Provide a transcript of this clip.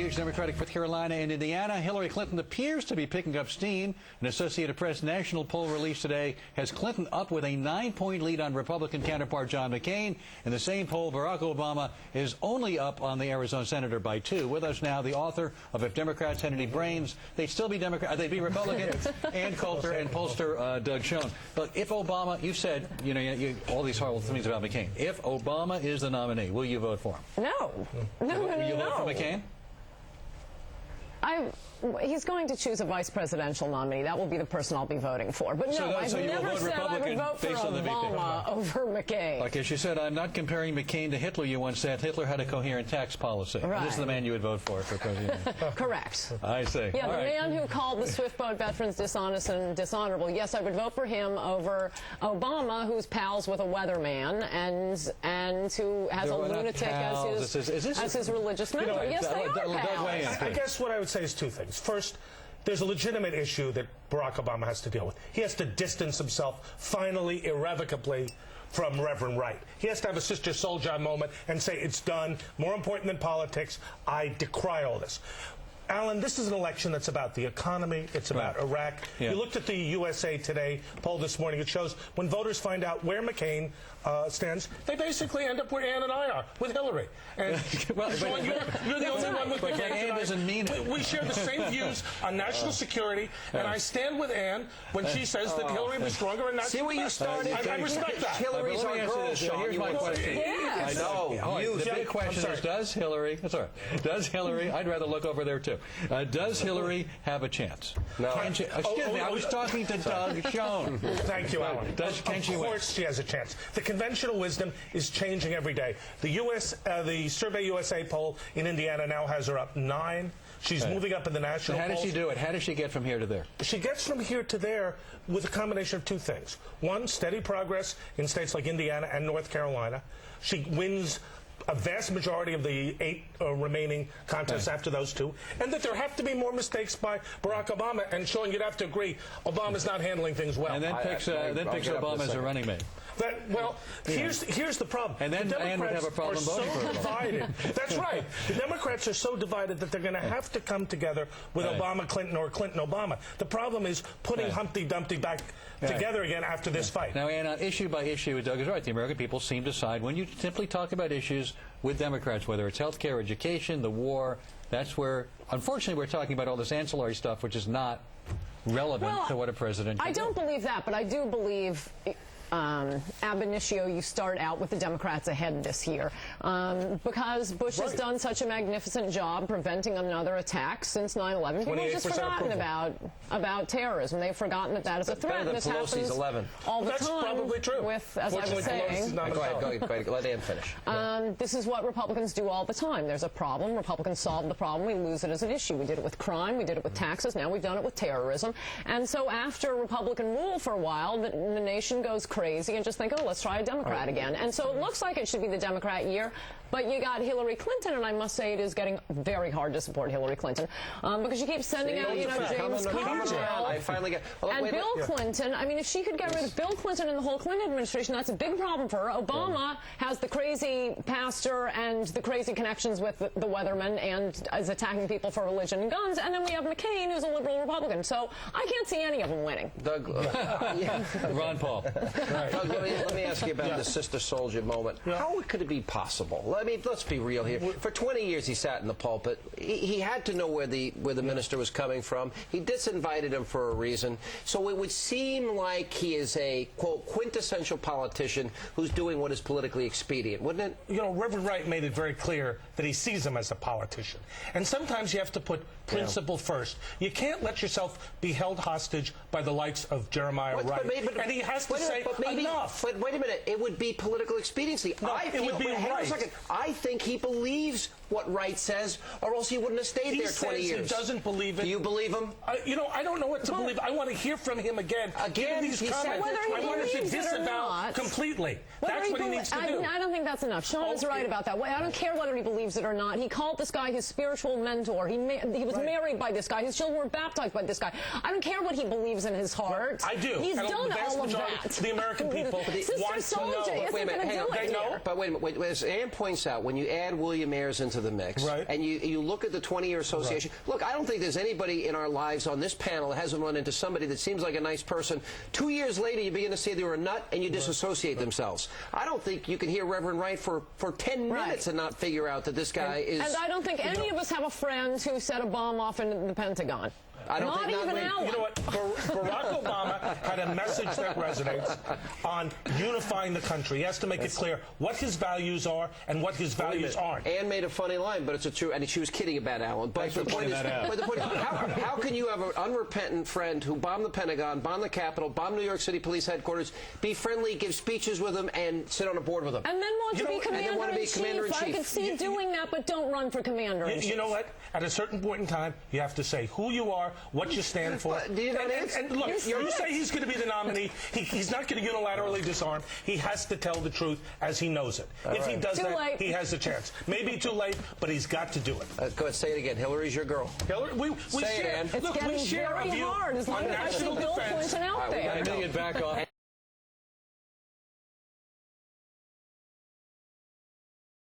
stage, Democratic for Carolina and Indiana. Hillary Clinton appears to be picking up steam. An Associated Press national poll released today has Clinton up with a 9-point lead on Republican counterpart John McCain. In the same poll, Barack Obama is only up on the Arizona senator by 2. With us now, the author of If Democrats Had Any Brains, They'd Still Be They'd Be Republican, Ann Coulter, and pollster Doug Schoen. But if Obama, you've said, all these horrible things about McCain. If Obama is the nominee, will you vote for him? No. No. Will you vote for McCain? He's going to choose a vice presidential nominee. That will be the person I'll be voting for. But no, I've never said I would vote for Obama over McCain. Like as you said, I'm not comparing McCain to Hitler. You once said Hitler had a coherent tax policy. Right. This is the man you would vote for president. Correct. I see. Yeah, All the right. man who called the Swift boat veterans dishonest and dishonorable. Yes, I would vote for him over Obama, who's pals with a weatherman and who has a lunatic as his religious mentor. Yes, they are pals. I guess what I would say is two things. First, there's a legitimate issue that Barack Obama has to deal with. He has to distance himself, finally, irrevocably, from Reverend Wright. He has to have a Sister Souljah moment and say, it's done. More important than politics. I decry all this. Alan, this is an election that's about the economy. It's about Iraq. Yeah. You looked at the USA Today poll this morning. It shows when voters find out where McCain stands, they basically end up where Ann and I are, with Hillary. And well, Sean, you're the only one with McCain. Ann doesn't mean it. We share the same views on national security, and I stand with Ann when she says that Hillary was stronger. And that's see where you started. I respect that. Hillary's our girl, Sean. Here's my question. Yes. I know. The big question is, does Hillary? That's all right. Does Hillary? I'd rather look over there too. Does Hillary have a chance? No. Excuse me, I was talking to Doug Schoen. Thank you, Alan. Can of course she has a chance. The conventional wisdom is changing every day. The Survey USA poll in Indiana now has her up 9. She's moving up in the national polls. How does she do it? How does she get from here to there? She gets from here to there with a combination of two things. One, steady progress in states like Indiana and North Carolina. She wins a vast majority of the 8 remaining contests after those 2, and that there have to be more mistakes by Barack Obama. And Sean, you'd have to agree, Obama's not handling things well. And then picks Obama as a running mate. Here's the problem. And then Ann would have a problem voting for divided. That's right. The Democrats are so divided that they're going to have to come together with Obama-Clinton or Clinton-Obama. The problem is putting Humpty Dumpty back together again after this fight. Now, Ann, issue by issue, Doug is right. The American people seem to side when you simply talk about issues with Democrats, whether it's health care, education, the war. That's where, unfortunately, we're talking about all this ancillary stuff, which is not relevant to what a president can do. I don't believe that, but I do believe ab initio, you start out with the Democrats ahead this year because Bush has done such a magnificent job preventing another attack since 9/11. People have just forgotten about terrorism. They've forgotten that is a threat. Better than Pelosi's 11. All the That's time. probably true. With, as I was saying, go ahead. Let Ann finish. This is what Republicans do all the time. There's a problem. Republicans solve the problem. We lose it as an issue. We did it with crime. We did it with taxes. Now we've done it with terrorism. And so after Republican rule for a while, the nation goes crazy and just think, oh, let's try a Democrat again. And so it looks like it should be the Democrat year, but you got Hillary Clinton, and I must say it is getting very hard to support Hillary Clinton because she keeps sending out, James Carville and Bill Clinton. I mean, if she could get rid of Bill Clinton and the whole Clinton administration, that's a big problem for her. Obama has the crazy pastor and the crazy connections with the weatherman and is attacking people for religion and guns, and then we have McCain, who's a liberal Republican. So I can't see any of them winning. Doug, Ron Paul. Doug, let me ask you about the Sister Souljah moment. How could it be possible? I mean, let's be real here. For 20 years he sat in the pulpit. He had to know where the minister was coming from. He disinvited him for a reason. So it would seem like he is a, quote, quintessential politician who's doing what is politically expedient, wouldn't it? Reverend Wright made it very clear that he sees him as a politician. And sometimes you have to put principle first. You can't let yourself be held hostage by the likes of Jeremiah Wright. And he has to say enough. But wait a minute. It would be political expediency. No, it would be hang on a second. I think he believes what Wright says, or else he wouldn't have stayed there 20 years. He doesn't believe it. Do you believe him? I don't know what to believe. I want to hear from him again. Again, these comments. I want him to disavow completely. That's what he needs to do. I don't think that's enough. Sean is right about that. I don't care whether he believes it or not. He called this guy his spiritual mentor. He was married by this guy. His children were baptized by this guy. I don't care what he believes in his heart. I do. He's done all of that. The American people Sister want to know. Soldier isn't Wait a minute, gonna hang do on. it No, here. but wait a minute. As Ann points out, when you add William Ayers into the mix, Right. and you look at the 20-year association, look, I don't think there's anybody in our lives on this panel that hasn't run into somebody that seems like a nice person. 2 years later, you begin to say they were a nut, and you disassociate themselves. I don't think you can hear Reverend Wright for 10 minutes and not figure out that this guy is... And I don't think any of us have a friend who set a bomb off in the Pentagon. I don't Not think even Alan. You know what? Barack Obama had a message that resonates on unifying the country. He has to make it clear what his values are and what his values aren't. Ann made a funny line, but it's a true, and she was kidding about Alan. But the point is, how can you have an unrepentant friend who bombed the Pentagon, bombed the Capitol, bombed New York City Police headquarters, be friendly, give speeches with them, and sit on a board with them? And then want to be commander-in-chief. I could see doing that, but don't run for commander-in-chief. You know what? At a certain point in time, you have to say who you are, what you stand for. Do you not and look, you say he's going to be the nominee. He's not going to unilaterally disarm. He has to tell the truth as he knows it. If he does that, he has a chance. Maybe too late, but he's got to do it. Go ahead, say it again. Hillary's your girl. Hillary, we Say it, share. Ann. It's Look, getting we share very a view hard as long on as I see national Bill defense. Clinton out there. I know you'd back off.